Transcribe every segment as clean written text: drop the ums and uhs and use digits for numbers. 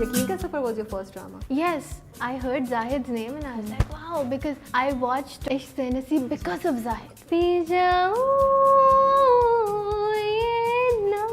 Shakeel Ka Safar was your first drama? Yes, I heard Zahid's name and I was like, wow, because I watched Ishq Se Naseeb because of Zahid. Pee jaun ye nam.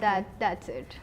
That's it.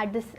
at this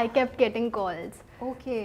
I kept getting calls. Okay.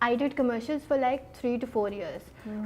I did commercials for like 3 to 4 years.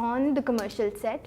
on the commercial set.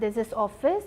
there's this office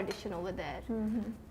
audition over there.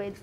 with.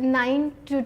9 to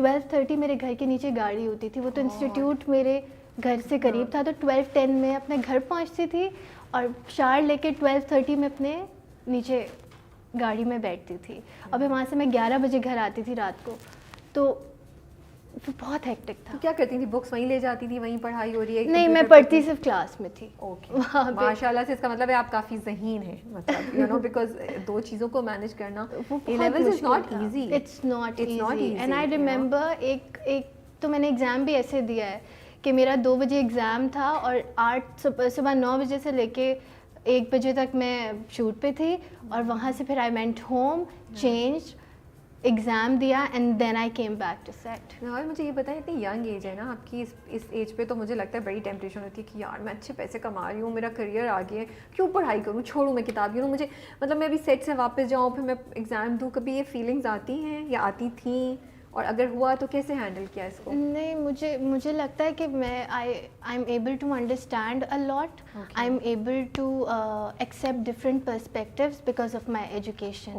12:30 میرے گھر کے نیچے گاڑی ہوتی تھی, وہ تو institute میرے گھر سے قریب تھا, تو 12:10 میں اپنے گھر پہنچتی تھی اور شار لے کے 12:30 میں اپنے نیچے گاڑی میں بیٹھتی تھی. اب وہاں سے میں 11 بجے گھر آتی تھی رات کو, تو بہت ہیکٹک تھا. کیا کرتی تھی, بکس وہیں لے جاتی تھی, وہیں پڑھائی ہو رہی ہے؟ نہیں, میں پڑھتی صرف کلاس میں تھی. اوکے, ماشاء اللہ سے اس کا مطلب ہے آپ کافی ذہین ہیں, مطلب یو نو بیکاز دو چیزوں کو مینیج کرنا is not easy. It's not easy. And I remember ایک تو میں نے ایگزام بھی ایسے دیا ہے کہ میرا 2 بجے ایگزام تھا اور 9 بجے سے لے کے 1 بجے تک میں شوٹ پہ تھی, اور وہاں سے پھر I went home, change, exam دیا, and then I came back to seat. اور مجھے یہ بتائیں, اتنی ینگ ایج ہے نا آپ کی, اس ایج پہ تو مجھے لگتا ہے بڑی ٹیمپٹیشن ہوتی ہے کہ یار میں اچھے پیسے کما رہی ہوں, میرا کریئر آگے ہے, کیوں پڑھائی کروں, چھوڑوں میں کتاب, یوں مجھے مطلب میں ابھی سیٹ سے واپس جاؤں, پھر میں ایگزام دوں, کبھی یہ فیلنگز آتی ہیں یا آتی تھیں, اور اگر ہوا تو کیسے ہینڈل کیا اس کو؟ نہیں, مجھے لگتا ہے کہ میں I am able to understand a lot, I am able to accept different perspectives because of my education.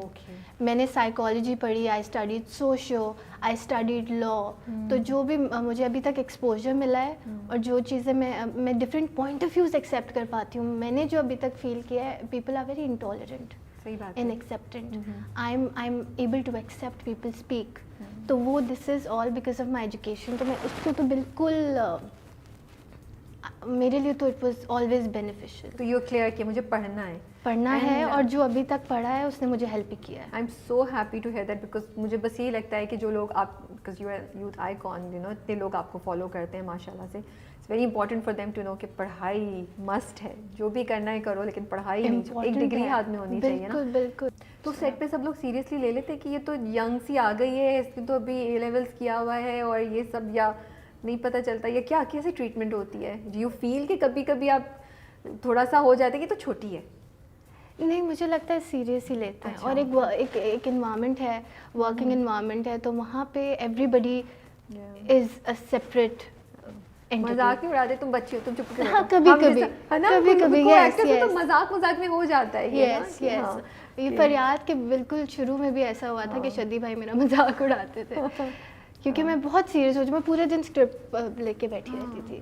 میں نے سائیکالوجی پڑھی, I studied socio, I studied law, تو جو بھی مجھے ابھی تک ایکسپوجر ملا ہے اور جو چیزیں میں different point of views accept کر پاتی ہوں, میں نے جو ابھی تک فیل کیا ہے, people are very intolerant and acceptant. I am able to accept people speak, تو وہ this is all because of my education. تو میں اس کو تو بالکل میرے لیے تو اٹ واز آلویز بینیفیشیل. تو یو کلیئر کہ مجھے پڑھنا ہے, اور جو ابھی تک پڑھا ہے اس نے مجھے ہیلپ کیا ہے. I am so happy to hear that, because مجھے بس یہی لگتا ہے کہ جو لوگ آپ, because you are youth icon, you know اتنے لوگ آپ کو فالو کرتے ہیں ماشاء اللہ سے, it's very important for them to know کہ پڑھائی مسٹ ہے, جو بھی کرنا ہے کرو, لیکن پڑھائی نہیں, ایک ڈگری ہاتھ میں ہونی چاہیے نا. بالکل. تو سیٹ پہ سب لوگ سیریسلی لے لیتے کہ یہ تو ینگ سی آ گئی ہے, اس نے تو ابھی اے لیولس کیا ہوا ہے, اور یہ سب, یا نہیں پتہ چلتا, یا کیا کیسے ٹریٹمنٹ ہوتی ہے؟ ڈو یو فیل کہ کبھی کبھی آپ تھوڑا سا ہو جاتے کہ تو چھوٹی ہے؟ نہیں, مجھے لگتا ہے سیریس ہی لیتے ہیں. اور ایک انوائرمنٹ ہے, ورکنگ انوائرمنٹ ہے, تو وہاں پہ every body is a separate. مذاق نہیں اڑاتے, تم بچی ہو, تم چپ کے ہاں, کبھی مذاق میں ہو جاتا ہے. یس, یہ فریاد کے بالکل شروع میں بھی ایسا ہوا تھا کہ شدی بھائی میرا مذاق اڑاتے تھے, کیونکہ میں بہت سیریس ہو, میں پورے دن اسکرپٹ لے کے بیٹھی رہتی تھی.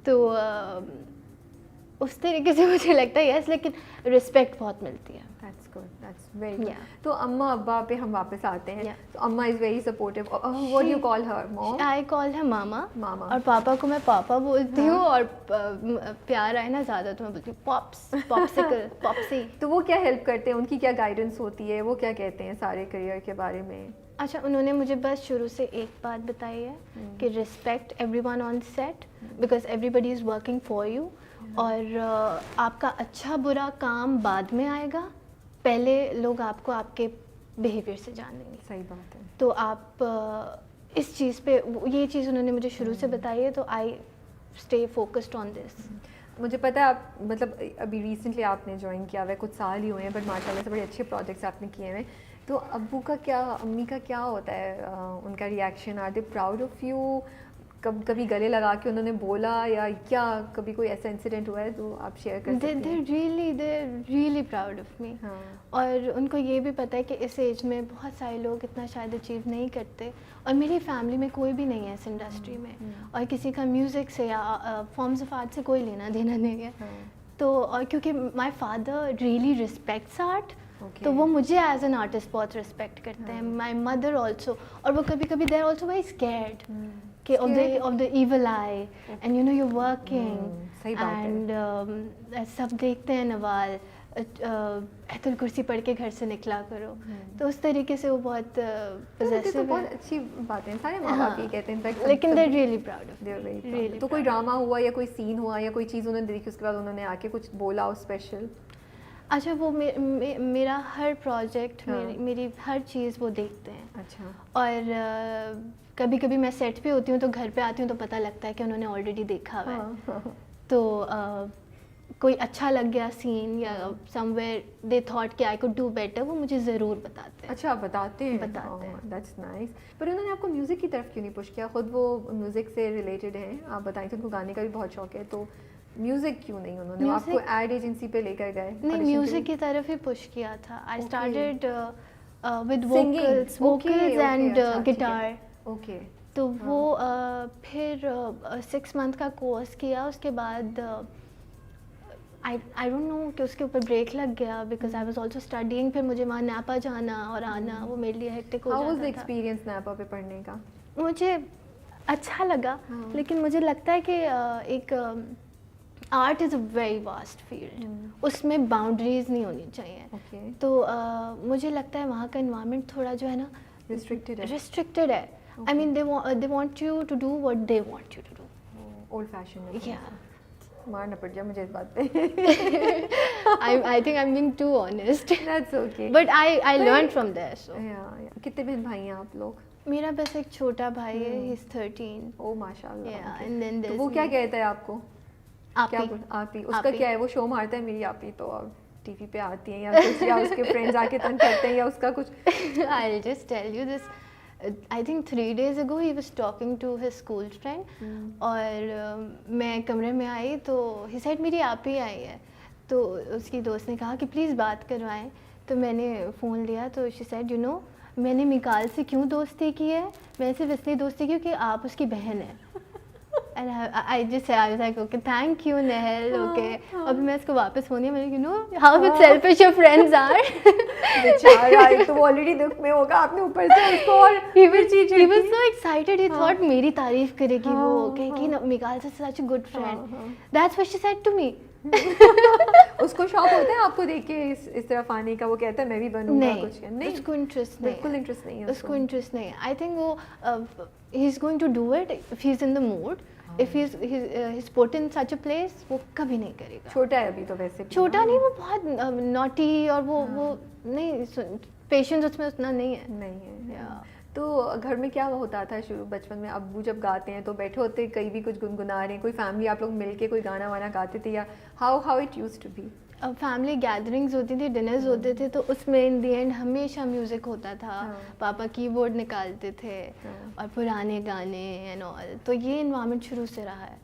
تو اس طریقے سے مجھے لگتا ہے یس, لیکن رسپیکٹ بہت ملتی ہے. That's good, that's very good. تو اماں ابا پہ ہم واپس آتے ہیں. تو اماں از very supportive. What do you call her? Mom? I call her ماما. اور پاپا کو میں پاپا بولتی ہوں, اور پیار آئے نا زیادہ تو میں بولتی ہوں پاپس, پاپسیکل, پاپسی. تو وہ کیا ہیلپ کرتے ہیں, ان کی کیا گائیڈنس ہوتی ہے, وہ کیا کہتے ہیں سارے کریئر کے بارے میں؟ اچھا, انہوں نے مجھے بس شروع سے ایک بات بتائی ہے کہ respect everyone on set, because everybody is working for you, اور آپ کا اچھا برا کام بعد میں آئے گا, پہلے لوگ آپ کو آپ کے بیہیویئر سے جانیں گے. صحیح بات ہے. تو آپ اس چیز پہ, یہ چیز انہوں نے مجھے شروع سے بتائی ہے, تو آئی اسٹے فوکسڈ آن دس. مجھے پتہ ہے آپ مطلب ابھی ریسنٹلی آپ نے جوائن کیا ہوا ہے, کچھ سال ہی ہوئے ہیں, بٹ ماشاء اللہ سے بڑے اچھے پروجیکٹس آپ نے کیے ہوئے ہیں. تو ابو کا کیا, امی کا کیا ہوتا ہے, ان کا reaction? Are they proud of you? کبھی گلے لگا کے انہوں نے بولا, یا کیا کبھی کوئی ایسا انسیڈنٹ ہوا ہے جو آپ شیئر کر سکتے ہیں؟ they're really proud of me. اور ان کو یہ بھی پتہ ہے کہ اس ایج میں بہت سارے لوگ اتنا شاید اچیو نہیں کرتے, اور میری فیملی میں کوئی بھی نہیں ہے اس انڈسٹری میں, اور کسی کا میوزک سے یا فارمز آف آرٹ سے کوئی لینا دینا نہیں ہے. تو اور کیونکہ my father really respects art, تو وہ مجھے ایز این آرٹسٹ بہت ریسپیکٹ کرتے ہیں. مائی مدر آلسو, اور وہ کبھی کبھی they are also very scared کہ of the evil eye, and you know you're working, and سب دیکھتے ہیں نوال, ایت الکرسی پڑھ کے گھر سے نکلا کرو. تو اس طریقے سے وہ بہت پوزیسو ہے. بہت اچھی بات ہے, سارے ماں باپ یہ کہتے ہیں, لیکن they're really proud of me. تو کوئی ڈرامہ ہوا یا کوئی سین ہوا یا کوئی چیز انہوں نے دیکھی, اس کے بعد انہوں نے آ کے کچھ بولا اسپیشل؟ اچھا, وہ میرا ہر پروجیکٹ, میری ہر چیز وہ دیکھتے ہیں. اچھا. اور کبھی کبھی میں سیٹ پہ ہوتی ہوں تو گھر پہ آتی ہوں تو پتہ لگتا ہے کہ انہوں نے آلریڈی دیکھا ہوا ہے. تو کوئی اچھا لگ گیا سین یا سم ویئر دے تھاٹ کہ آئی کوڈ ڈو بیٹر, وہ مجھے ضرور بتاتے ہیں. اچھا, بتاتے ہیں. That's nice. پر انہوں نے آپ کو میوزک کی طرف کیوں نہیں پش کیا؟ خود وہ میوزک سے ریلیٹڈ ہیں, آپ بتائیں تو ان کو گانے کا بھی بہت شوق ہے, تو میوزک کیوں نہیں انہوں نے آپ کو ایڈ ایجنسی پہ لے کر گئے؟ نہیں, میوزک کی طرف ہی پش کیا تھا. I started with vocals and guitar. Okay. تو وہ پھر 6 month کا کورس کیا. اس کے بعد آئی ڈونٹ نو کہ اس کے اوپر بریک لگ گیا because I was also studying. پھر مجھے وہاں نیپا جانا اور آنا وہ میرے لیے ہیکٹک ہو ہاؤ واز جاتا دی تھا. ایکسپیرینس نیپا پہ پڑھنے کا؟ مجھے اچھا لگا لیکن مجھے لگتا ہے کہ ایک art is a very vast field, اس میں باؤنڈریز نہیں ہونی چاہیے. تو مجھے لگتا ہے وہاں کا انوائرمنٹ تھوڑا جو ہے نا ریسٹرکٹیڈ ہے. I mean they want you to do what they want you to do. Old fashion. مارنا پڑ گیا مجھے اس بات پہ. I think I'm being too honest. That's okay. But I learned from there. So. Yeah. کتنے بہن بھائی ہیں آپ لوگ؟ میرا بس ایک چھوٹا بھائی ہے, he's 13. Oh ماشاءاللہ. Yeah, and then there's وہ کیا کہتا ہے آپ کو؟ آپی. آپی. اس کا کیا ہے؟ وہ شو مارتا ہے میری آپی تو ٹی وی پہ آتی ہیں یا کچھ, یا اس کے فرینڈز آ کے تنگ کرتے ہیں یا اس کا کچھ. I'll just tell you this. I think 3 days ago he was talking to his school friend. اور میں کمرے میں آئی تو he said میری آپی آئی ہے. تو اس کی دوست نے کہا کہ پلیز بات کروائیں. تو میں نے فون لیا تو she said you know میں نے میکال سے کیوں دوستی کی ہے, میں صرف اس لیے دوستی کی کہ آپ اس کی بہن ہیں. And I just said, I was like, okay, thank you, Nehal, okay. اب میں اس کو واپس فون کیا, میں نے you know how selfish your friends are. بیچارہ ایک تو آلریڈی دکھ میں ہوگا, آپ نے اوپر سے اس کو اور he was so excited, he thought میری تعریف کرے گی وہ, کہ Mikaal is such a good friend. That's what she said to me. اس کو شوق ہوتا ہے آپ کو دیکھ کے اس طرف آنے کا, وہ کہتا ہے میں بھی بنوں گا کچھ. نہیں, اس کو انٹرسٹ نہیں, بالکل انٹرسٹ نہیں ہے اس کو انٹرسٹ نہیں ہے. آئی تھنک وہ he is going to do it if he is in the mood. If he's put in such a place, وہ کبھی نہیں کرے گا. چھوٹا ہے ابھی تو, ویسے چھوٹا نہیں, وہ بہت نوٹی اور وہ نہیں, پیشنس اس میں اتنا نہیں ہے. نہیں ہے. تو گھر میں کیا ہوتا تھا شروع بچپن میں؟ ابو جب گاتے ہیں تو بیٹھے ہوتے کہیں بھی کچھ گنگنا رہے ہیں, کوئی فیملی آپ لوگ مل کے کوئی گانا وانا گاتے تھے, یا how it used to be? Family gatherings ہوتی تھی, ڈنرز ہوتے تھے, تو اس میں ان دی اینڈ ہمیشہ میوزک ہوتا تھا. پاپا کی بورڈ نکالتے تھے اور پرانے گانے اینڈ آل. تو یہ انوائرمنٹ شروع سے رہا ہے.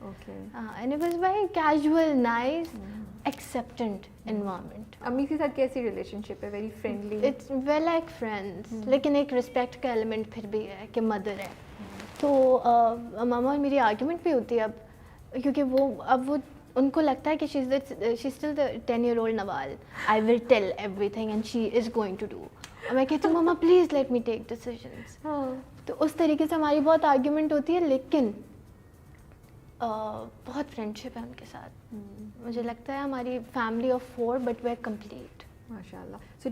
And it was very casual, nice, acceptant environment. امی کے ساتھ کیسی ریلیشن شپ ہے؟ Very friendly? It's well like friends, لیکن ایک رسپیکٹ کا ایلیمنٹ پھر بھی ہے کہ مدر ہے. تو ماما اور میری آرگیومنٹ بھی ہوتی ہے اب, کیونکہ وہ ان کو لگتا ہے کہ she still the 10-year-old Nawal, I will tell everything and she is going to do. اور میں کہتی ہوں ماما پلیز لیٹ می ٹیک ڈیسیژنس. تو اس طریقے سے ہماری بہت آرگیومنٹ ہوتی ہے, لیکن بہت فرینڈ شپ ہے ان کے ساتھ. مجھے لگتا ہے ہماری family of 4 but we are complete. ماشاء اللہ. سو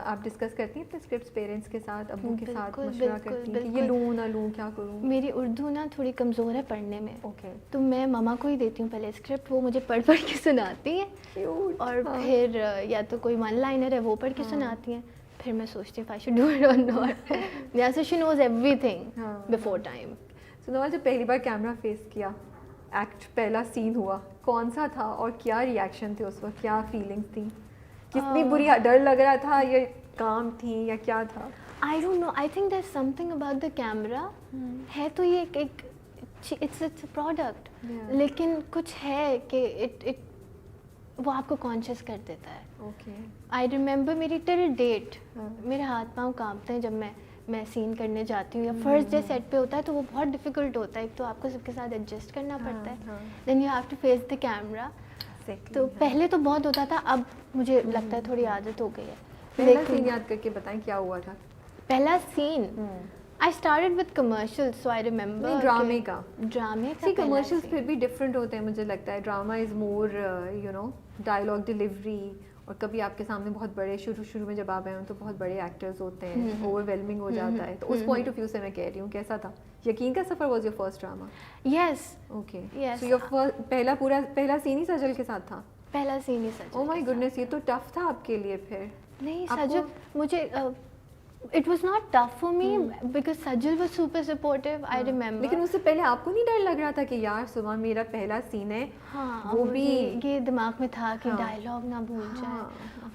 آپ ڈسکس کرتی ہیں اپنے اسکرپٹس پیرنٹس کے ساتھ, ابو کے ساتھ مشورہ کرتی ہیں کہ یہ لوں نہ لوں, کیا کروں؟ میری اردو نا تھوڑی کمزور ہے پڑھنے میں. اوکے. تو میں ماما کو ہی دیتی ہوں پہلے اسکرپٹ, وہ مجھے پڑھ کے سناتی ہیں, اور پھر یا تو کوئی 1 liner ہے وہ پڑھ کے سناتی ہیں, پھر میں سوچتی ہوں I should do it or not. Yeah, so she knows everything before time. So نوال, جب پہلی بار کیمرہ فیس کیا, ایکٹ پہلا سین ہوا, کون سا تھا اور کیا ریئیکشن تھے اس وقت, کیا فیلنگس تھیں, کتنی بری, ڈر لگ رہا تھا یا کام تھی یا کیا تھا؟ I don't know, I think there's something about the camera. ہے تو یہ ایک it's a product, لیکن کچھ ہے کہ وہ آپ کو کانشیس کر دیتا ہے. اوکے. آئی ریممبر میری ٹل ڈیٹ میرے ہاتھ پاؤں کانپتے ہیں جب میں سین کرنے جاتی ہوں, یا فرسٹ ڈے سیٹ پہ ہوتا ہے تو وہ بہت ڈیفیکلٹ ہوتا ہے. ایک تو آپ کو سب کے ساتھ ایڈجسٹ کرنا پڑتا ہے, then you have to face the camera. تو پہلے تو بہت ہوتا تھا, اب مجھے لگتا ہے تھوڑی عادت ہو گئی ہے. پہلا سین یاد کر کے بتائیں کیا ہوا تھا؟ پہلا سین I started with commercials, so I remember. ڈرامے کا commercials پھر بھی ڈفرینٹ ہوتے ہیں مجھے لگتا ہے. Drama is more you know dialogue delivery, اور کبھی آپ کے سامنے بہت بڑے, شروع میں جب آپ آئے ہوں تو بہت بڑے ایکٹرز ہوتے ہیں, اوور ویلمنگ ہو جاتا ہے. تو اس پوائنٹ آف ویو سے میں کہہ رہی ہوں, کیسا تھا؟ یقین کا سفر was your first drama? Yes. Okay. So your پہلا سین ہی سجل کے ساتھ تھا؟ پہلا سین ہی سجل. او مائی گڈنس, یہ تو ٹف تھا آپ کے لیے. پھر نہیں, سجل مجھے it was not tough for me because Sajal was super supportive. I remember. لیکن اس سے پہلے آپ کو نہیں ڈر لگ رہا تھا کہ یار صبح میرا پہلا سین ہے؟ وہ بھی یہ دماغ میں تھا کہ ڈائلاگ نہ بھول جائے.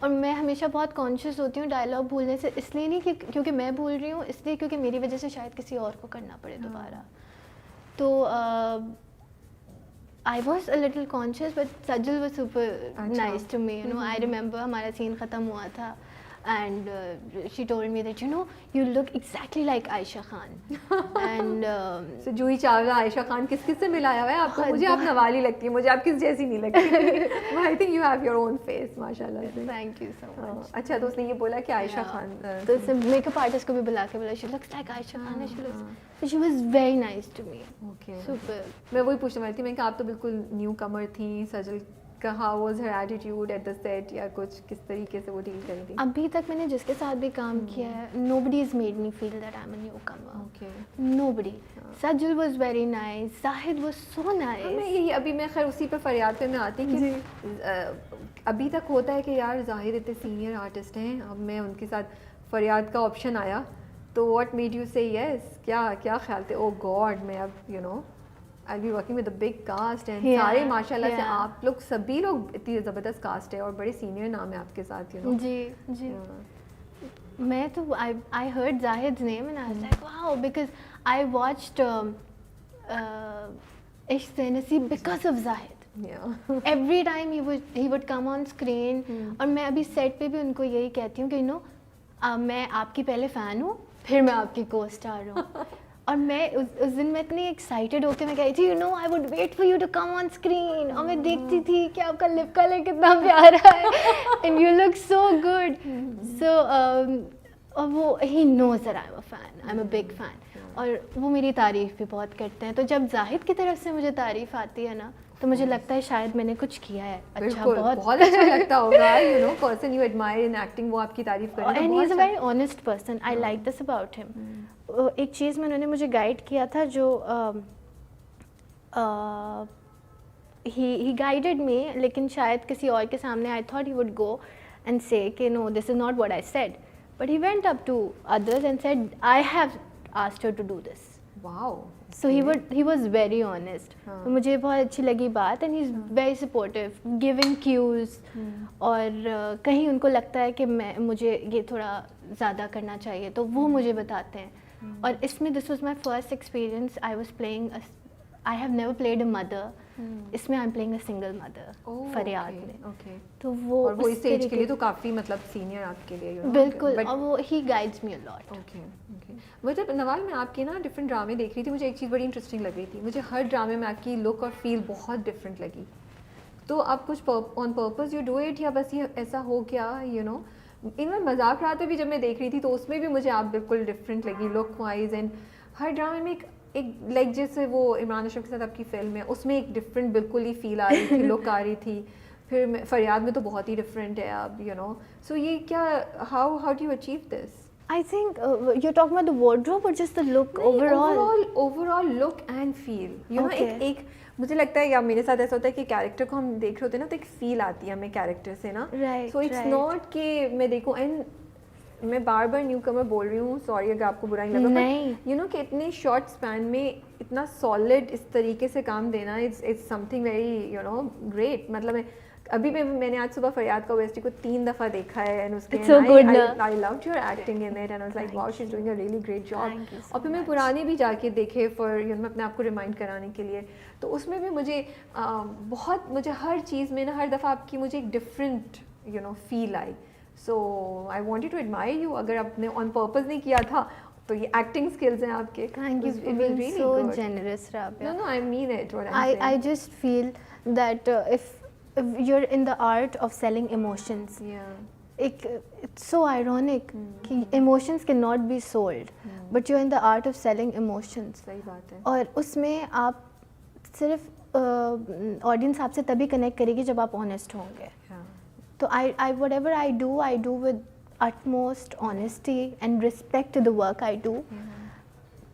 اور میں ہمیشہ بہت کانشیس ہوتی ہوں ڈائلاگ بھولنے سے, اس لیے نہیں کہ کیونکہ میں بھول رہی ہوں, اس لیے کیونکہ میری وجہ سے شاید کسی اور کو کرنا پڑے دوبارہ. تو I was a little conscious but Sajal was super nice to me, you know. I remember ہمارا سین ختم ہوا تھا, and she told me that, you know, you look exactly like Aisha Khan. And so Juhi Chawla عائشہ خان کس کس سے ملایا ہوا ہے آپ کو؟ مجھے آپ نوالی لگتی ہے, مجھے آپ کس جیسی نہیں لگتی. I think you have your own face ماشاء اللہ سے. thank you so much. اچھا تو اس نے یہ بولا کہ عائشہ خان, تو اس نے میک اپ آرٹسٹ کو بھی بلا کے بولا she looks like Aisha Khan. She was very nice to me. okay. Super. میں وہی پوچھنے والی تھی, میں کہ آپ تو بالکل نیو کمر تھیں, سجل کا how was her attitude at the set یا کچھ کس طریقے سے وہ ڈیل کری تھی؟ ابھی تک میں نے جس کے ساتھ بھی کام کیا ہے, nobody has made me feel that I'm a newcomer. okay. Nobody. Sajal was very nice. Zahid was so nice. میں یہی ابھی میں خیر اسی پہ فریاد پہ میں آتی کہ ابھی تک ہوتا ہے کہ یار زاہد اتنے سینئر آرٹسٹ ہیں, اب میں ان کے ساتھ فریاد کا آپشن آیا تو واٹ میڈ یو سے یس, کیا خیال تھے؟ او گاڈ میں اب you know I'll be working with a big cast and سارے ماشاء اللہ سے آپ لوگ سبھی لوگ اتنی زبردست کاسٹ ہے اور بڑے سینئر نام ہے آپ کے ساتھ, یو نو. جی میں تو I heard Zahid's name and I was like wow, because I watched Ishq Se Naseeb because of Zahid. Every time he would come on screen. اور میں ابھی سیٹ پہ بھی ان کو یہی کہتی ہوں کہ یو نو میں آپ کی پہلے فین ہوں, پھر میں آپ کی کو اسٹار ہوں. اور میں اس دن میں اتنی ایکسائٹیڈ ہو کے میں کہی تھی you know I would wait for you to come on screen, اور میں دیکھتی تھی کہ آپ کا لپ کلر کتنا پیارا ہے and you look so good. So اور وہ ہی knows that I am a fan, I am a big fan, اور وہ میری تعریف بھی بہت کرتے ہیں. تو جب زاہد کی طرف سے مجھے تعریف آتی ہے نا تو مجھے لگتا ہے شاید میں نے کچھ کیا ہے اچھا, بہت اچھا لگتا ہوگا, you know person you admire in acting, وہ آپ کی تعریف کرے. And he is a very honest person, I like this about him. ایک چیز میں انہوں نے مجھے گائیڈ کیا تھا جو ہی گائیڈڈ می, لیکن شاید کسی اور کے سامنے I thought he would go and say کہ no this is not what I said, but he went up to others and said I have asked her to do this. Wow. So he was very honest. مجھے بہت اچھی لگی بات, and he is very supportive, giving cues. اور کہیں ان کو لگتا ہے کہ مجھے یہ تھوڑا زیادہ کرنا چاہیے تو وہ مجھے بتاتے ہیں. اور اس میں this was my first experience, I was playing, I have never played a mother, اس میں I am playing a single mother Fariyad میں. تو وہ اس اسٹیج کے لیے تو کافی مطلب سینئر آپ کے لیے, بالکل, اور وہ ہی گائیڈز می اے لاٹ. اوکے. مطلب نوال میں آپ کے نا ڈفرینٹ ڈرامے دیکھ رہی تھی, مجھے ایک چیز بڑی انٹرسٹنگ لگ رہی تھی, مجھے ہر ڈرامے میں آپ کی لک اور فیل بہت ڈفرینٹ لگی. تو آپ کچھ on purpose you do it یا بس یہ ایسا ہو گیا, یو نو. ایون مذاق رات میں بھی جب میں دیکھ رہی تھی تو اس میں بھی مجھے آپ بالکل ڈفرینٹ لگی لک وائز, اینڈ ہر ڈرامے میں ایک لائک جیسے وہ عمران اشرف کے ساتھ آپ کی فلم ہے اس میں ایک ڈفرینٹ بالکل ہی فیل آ رہی تھی, لک آ رہی تھی. پھر فریاد میں تو بہت ہی ڈفرینٹ ہے اب, یو نو. سو یہ کیا how do you achieve this? I think you're talking about the wardrobe or just the look overall? Overall look and feel. You know, ایک مجھے لگتا ہے یا میرے ساتھ ایسا ہوتا ہے کہ کیریکٹر کو ہم دیکھ رہے ہوتے ہیں نا تو ایک فیل آتی ہے ہمیں کیریکٹر سے نا. سو اٹس ناٹ کہ میں دیکھوں, اینڈ میں بار بار نیو کمر بول رہی ہوں, سوری اگر آپ کو برا نہیں لگا, یو نو کہ اتنے شارٹ اسپین میں اتنا سالڈ اس طریقے سے کام دینا, it's something very you know great. مطلب ابھی بھی میں نے آج صبح فریاد کا OST کو 3 دفعہ دیکھا ہے, اینڈ اس کے I loved your acting in it and I was like wow, she's doing a really great job. اور پھر میں پرانے بھی جا کے دیکھے فار یو نو اپنے آپ کو ریمائنڈ کرانے کے لیے, تو اس میں بھی مجھے بہت, مجھے ہر چیز میں نا ہر دفعہ آپ کی مجھے ایک different you know feel I. So I wanted to admire you. اگر آپ نے آن پرپز نہیں کیا تھا تو یہ ایکٹنگ اسکلز ہیں آپ کے. Thank you for being so generous, Rabia. No, I mean it. What I'm saying. I just feel that if you're in the art of selling emotions, it's so ironic کہ emotions cannot be sold, but you're in the art of selling emotions. صحیح بات ہے. اور اس میں آپ صرف audience آپ سے تبھی کنیکٹ کرے گی جب آپ آنیسٹ ہوں گے. تو whatever I do with utmost honesty and respect to the work I do.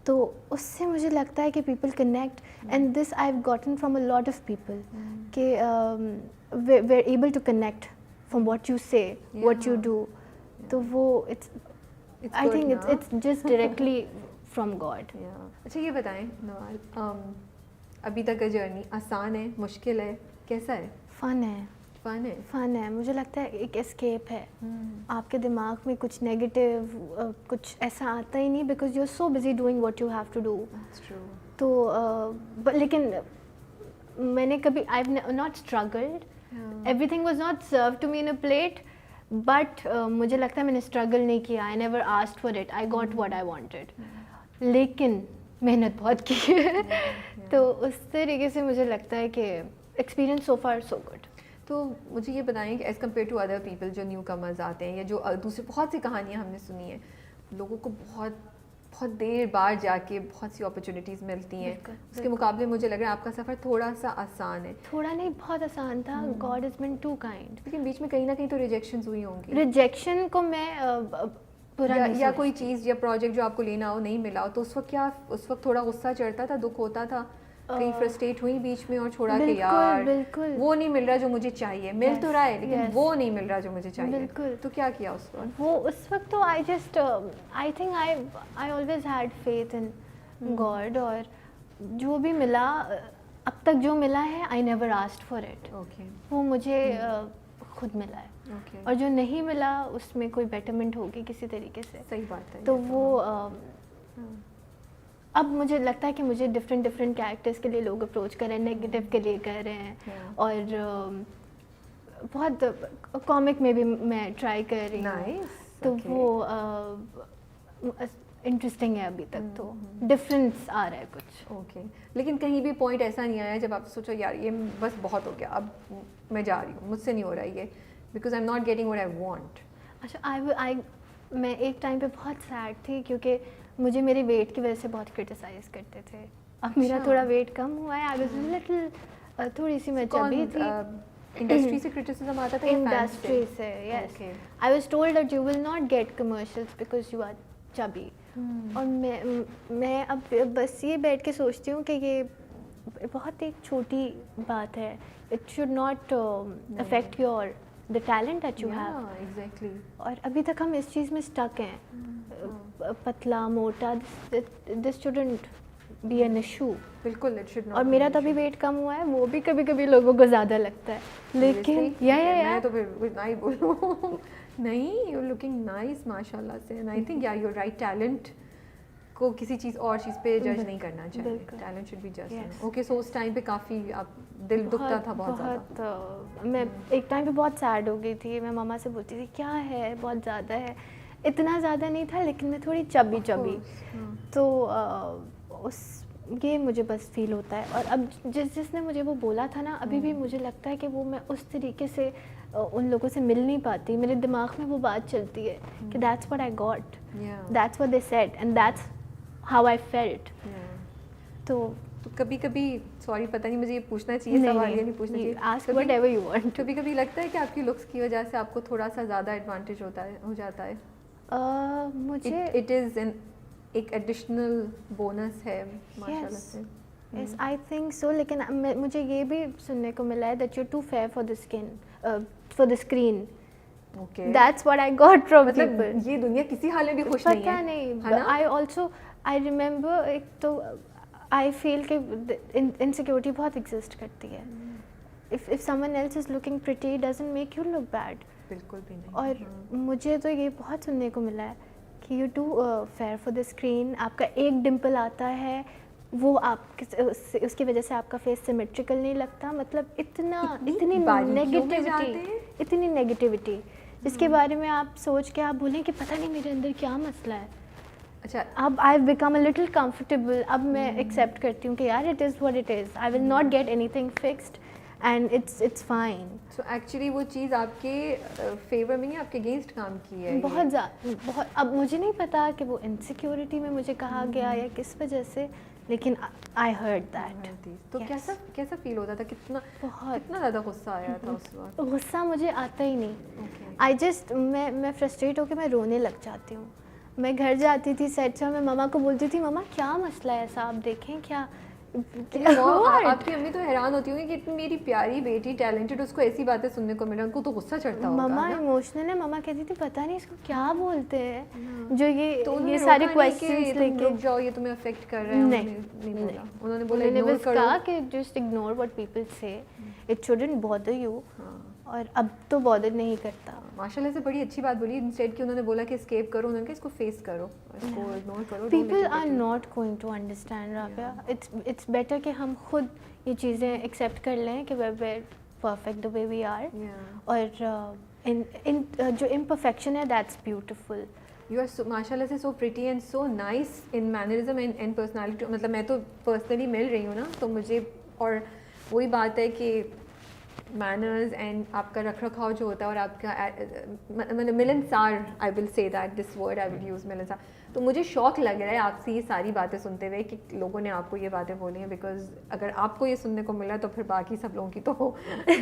تو اس سے مجھے لگتا ہے کہ people connect, and this I have gotten from a lot of people کہ we are able to connect from what you say, what you do. تو وہ I think it's just directly from God. اچھا یہ بتائیں نوال, ابھی تک کا journey آسان ہے, مشکل ہے, کیسا ہے؟ فن ہے. فن ہے. مجھے لگتا ہے ایک اسکیپ ہے. آپ کے دماغ میں کچھ نیگیٹو کچھ ایسا آتا ہی نہیں, because you are so busy doing what you have to do. تو لیکن میں نے کبھی I have not struggled, everything was not served to me in a plate, but مجھے لگتا ہے میں نے اسٹرگل نہیں کیا. I never asked for it, I got what I wanted. لیکن محنت بہت کی ہے. تو اس طریقے سے مجھے لگتا ہے کہ experience so far so good. تو مجھے یہ بتائیں کہ as compared to other people جو نیو کمرز آتے ہیں یا جو دوسری بہت سی کہانیاں ہم نے سنی ہیں, لوگوں کو بہت بہت دیر بعد جا کے بہت سی اپرچونیٹیز ملتی ہیں, اس کے مقابلے مجھے لگ رہا ہے آپ کا سفر تھوڑا سا آسان ہے. تھوڑا نہیں, بہت آسان تھا. God has been too kind. لیکن بیچ میں کہیں نہ کہیں تو ریجیکشنز ہوئی ہوں گی. ریجیکشن کو میں یا کوئی چیز یا پروجیکٹ جو آپ کو لینا ہو نہیں ملا ہو, تو اس وقت کیا, اس وقت تھوڑا غصہ چڑھتا تھا, دکھ ہوتا تھا, کہیں فرسٹریٹ ہوئی بیچ میں اور چھوڑا کہ یار وہ نہیں مل رہا جو مجھے چاہیے, مل تو رہا ہے لیکن وہ نہیں مل رہا جو مجھے چاہیے. بالکل. تو کیا کیا اس وقت؟ وہ اس وقت تو I just I think I always had faith in God, اور جو بھی ملا اب تک جو ملا ہے آئی نیور آسکڈ فار اٹ. وہ مجھے خود ملا ہے, اور جو نہیں ملا اس میں کوئی بیٹرمنٹ ہوگی کسی طریقے سے. صحیح بات ہے. تو وہ اب مجھے لگتا ہے کہ مجھے ڈفرینٹ کیریکٹرس کے لیے لوگ اپروچ کر رہے ہیں, نیگیٹو کے لیے کر رہے ہیں, اور بہت کامک میں بھی میں ٹرائی کر رہی ہوں. تو وہ انٹرسٹنگ ہے ابھی تک, تو ڈفرینس آ رہا ہے کچھ. اوکے. لیکن کہیں بھی پوائنٹ ایسا نہیں آیا جب آپ سوچو یار یہ بس بہت ہو گیا, اب میں جا رہی ہوں, مجھ سے نہیں ہو رہا یہ, because I am not getting what I want. اچھا, میں ایک ٹائم پہ بہت سیڈ تھی کیونکہ مجھے میرے ویٹ کی وجہ سے بہت کرٹیسائز کرتے تھے. اب میرا تھوڑا ویٹ کم ہوا ہے. آئی واز لٹل تھوڑی سی میں چبی تھی. انڈسٹری سے کرٹیسزم آتا تھا؟ انڈسٹری سے, yes. I was told that you will not get commercials because you are chubby. اور میں اب بس یہ بیٹھ کے سوچتی ہوں کہ یہ بہت ایک چھوٹی بات ہے. It should not affect your the talent that you have. Exactly. اور ابھی تک ہم اس چیز میں اسٹک ہیں, پتلا موٹا, this shouldn't be an issue. بالکل, it should not. اور میرا تو ابھی ویٹ کم ہوا ہے, وہ بھی کبھی کبھی لوگوں کو زیادہ لگتا ہے, لیکن میں تو پھر نہیں بولوں. نہیں, you're looking nice ماشاء اللہ سے, and I think yeah you're right, talent کو کسی چیز اور چیز پہ جج نہیں کرنا چاہیے. ٹیلنٹ شوڈ بی جج. اوکے, سو اس ٹائم پہ کافی دل دکھتا تھا بہت زیادہ. میں ایک ٹائم پہ بہت سیڈ ہو گئی تھی. میں ماما سے بولتی تھی کیا ہے, بہت زیادہ ہے. اتنا زیادہ نہیں تھا لیکن میں تھوڑی چبی. تو یہ مجھے بس فیل ہوتا ہے. اور اب جس نے مجھے وہ بولا تھا نا, ابھی بھی مجھے لگتا ہے کہ وہ میں اس طریقے سے ان لوگوں سے مل نہیں پاتی. میرے دماغ میں وہ بات چلتی ہے کہ that's what I got, that's what they said, and that's how I felt. تو کبھی کبھی سوری پتہ نہیں مجھے یہ پوچھنا چاہیے, سوال یہ نہیں پوچھنا چاہیے, ask whatever you want. کبھی کبھی لگتا ہے کہ آپ کی لکس کی وجہ سے آپ کو تھوڑا سا زیادہ ایڈوانٹیج ہو جاتا ہے. مجھے اٹ از ایک ایڈیشنل بونس ہے ماشاء اللہ سے. Yes, I think so. لیکن مجھے یہ بھی سننے کو ملا ہے that you're too fair for the skin, for the screen. Okay. That's what I got from people. یہ دنیا کسی حال میں بھی خوش نہیں ہے. پتہ نہیں. I remember ایک تو I feel کہ insecurity بہت exist کرتی ہے. If someone else is looking pretty, it doesn't make you look bad. بالکل بھی نہیں. اور مجھے تو یہ بہت سننے کو ملا ہے کہ you too fair for the screen. آپ کا ایک ڈمپل آتا ہے, وہ آپ اس کی وجہ سے آپ کا فیس سیمیٹریکل نہیں لگتا. مطلب اتنی نیگیٹیوٹی جس کے بارے میں آپ سوچ کے آپ بولیں کہ پتہ نہیں میرے اندر کیا مسئلہ ہے. اچھا, اب I have become a little comfortable. اب میں ایکسیپٹ کرتی ہوں کہ یار it is what it is. I will not get anything fixed and it's fine. So actually وہ چیز آپ کے فیور میں نہیں, آپ کے اگینسٹ کام کی ہے بہت زیادہ. بہت. اب مجھے نہیں پتا کہ وہ انسیکیورٹی میں مجھے کہا گیا یا کس وجہ سے, لیکن آئی ہرڈ دیٹ. تو کیسا فیل ہوتا تھا, کتنا زیادہ غصہ آیا تھا اس وقت؟ غصہ مجھے آتا ہی نہیں. آئی جسٹ میں فرسٹریٹ ہو کے میں رونے لگ جاتی ہوں. میں گھر جاتی تھی سیٹ سے, میں ماما کو بولتی تھی ماما کیا مسئلہ ہے ایسا, آپ دیکھیں کیا. آپ کی امی تو حیران ہوتی ہوں گی کہ اتنی میری پیاری بیٹی ٹیلنٹڈ, اس کو ایسی باتیں سننے کو ملا, ان کو تو غصہ چڑھتا ہوگا. ماما ایموشنل ہے. ماما کہتی تھی پتہ نہیں اس کو کیا بولتے ہیں جو یہ سارے کویسچنز لے کے جاؤ, یہ تمہیں افیکٹ کر رہا ہے. نہیں, انہوں نے بولا میں نے بس کہا کہ جسٹ اگنور واٹ پیپل سے, اٹ شوڈنٹ بادر یو. اور اب تو بادر نہیں کرتا. ماشاء اللہ سے بڑی اچھی بات بولی. انسٹیڈ کہ انہوں نے بولا کہ اسکیپ کرو, انہوں نے کہا اس کو فیس کرو, اس کو اگنور کرو. People are not going to understand Rabia. It's better کہ ہم خود یہ چیزیں ایکسیپٹ کر لیں کہ we're perfect the way we are. اور جو imperfection ہے that's beautiful. You are so, ماشاء اللہ سے so pretty and so nice in mannerism and personality. مطلب میں تو personally مل رہی ہوں نا, تو مجھے اور وہی بات ہے کہ manners and آپ کا رکھ رکھاؤ جو ہوتا ہے اور آپ کا مطلب ملنسار, I will say that this word I will use, ملنسار. تو مجھے شوق لگ رہا ہے آپ سے یہ ساری باتیں سنتے ہوئے کہ لوگوں نے آپ کو یہ باتیں بولی ہیں, بیکاز اگر آپ کو یہ سننے کو ملا تو پھر باقی سب لوگوں کی تو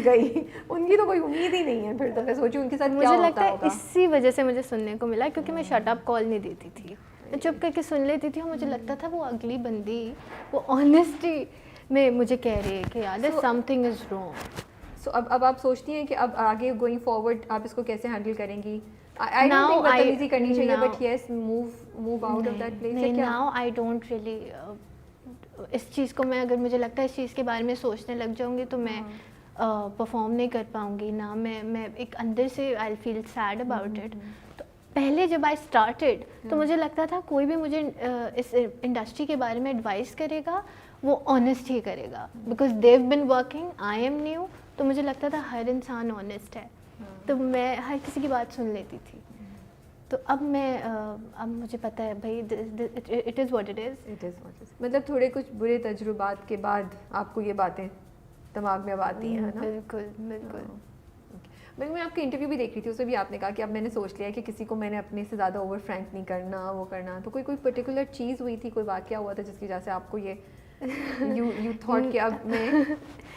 گئی, ان کی تو کوئی امید ہی نہیں ہے. پھر تو میں سوچوں ان کے ساتھ کیا مجھے لگتا ہوتا ہے ہوگا. اسی وجہ سے مجھے سننے کو ملا, کیونکہ میں شٹ اپ کال نہیں دیتی تھی, میں چپ کر کے سن لیتی تھی, اور مجھے لگتا تھا وہ اگلی بندی وہ آنیسٹی میں مجھے کہہ رہی ہے کہ یار سم تھنگ از رانگ. سو اب آپ سوچتی ہیں کہ اب آگے گوئنگ فارورڈ آپ اس کو کیسے ہینڈل کریں گی؟ I don't think بدتمیزی کرنی چاہیے, but yes, move out of that place. نہیں, now I don't really اس چیز کو میں, اگر مجھے لگتا ہے اس چیز کے بارے میں سوچنے لگ جاؤں گی تو میں پرفارم نہیں کر پاؤں گی نا. میں ایک اندر سے I'll feel sad about it. تو پہلے جب I started تو مجھے لگتا تھا کوئی بھی مجھے اس انڈسٹری کے بارے میں ایڈوائز کرے گا وہ آنیسٹ ہی کرے گا, because they've been working, I am new. تو مجھے لگتا تھا ہر انسان آنیسٹ ہے, تو میں ہر کسی کی بات سن لیتی تھی. تو اب مجھے پتہ ہے بھائی it is what it is. مطلب تھوڑے کچھ برے تجربات کے بعد آپ کو یہ باتیں دماغ میں اب آتی ہیں نا. بالکل بالکل. میں آپ کے انٹرویو بھی دیکھ رہی تھی, اس میں بھی آپ نے کہا کہ اب میں نے سوچ لیا کہ کسی کو میں نے اپنے سے زیادہ اوور فرینک نہیں کرنا, وہ کرنا. تو کوئی پرٹیکولر چیز ہوئی تھی, کوئی واقعہ ہوا تھا جس کی وجہ سے آپ کو یہ you thought کہ اب میں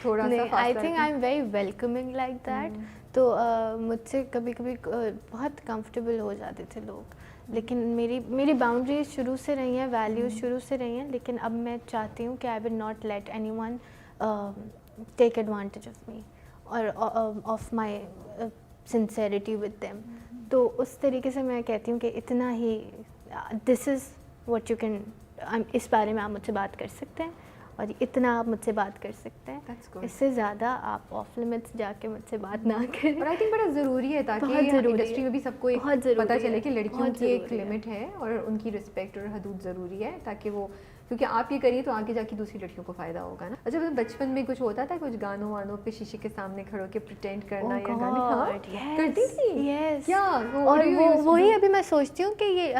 تھوڑا سا فاصلہ I think I'm very welcoming like that. تو مجھ سے کبھی کبھی بہت کمفرٹیبل ہو جاتے تھے لوگ, لیکن میری باؤنڈریز شروع سے رہی ہیں, ویلیوز شروع سے رہی ہیں, لیکن اب میں چاہتی ہوں کہ I will not let anyone take advantage of me اور of my sincerity with them. تو اس طریقے سے میں کہتی ہوں کہ اتنا ہی, this is what you can, اس بارے میں آپ مجھ سے بات کر سکتے ہیں اور اتنا آپ مجھ سے بات کر سکتے ہیں, اس سے زیادہ آپ آف لمٹس جا کے مجھ سے بات نہ کریں. اور آئی تھنک بڑا ضروری ہے تاکہ انڈسٹری میں بھی سب کو پتہ چلے کہ لڑکیوں کی ایک لمٹ ہے اور ان کی رسپیکٹ اور حدود ضروری ہے, تاکہ وہ, کیونکہ آپ یہ کریے تو آگے جا کے دوسری لڑکیوں کو فائدہ ہوگا نا. اچھا بچپن میں کچھ ہوتا تھا, کچھ گانوں وانوں پہ شیشے کے سامنے کھڑو کے پریٹینڈ کرنا یا گانے کرتی تھی کیا؟ اور وہی ابھی میں سوچتی ہوں کہ یہ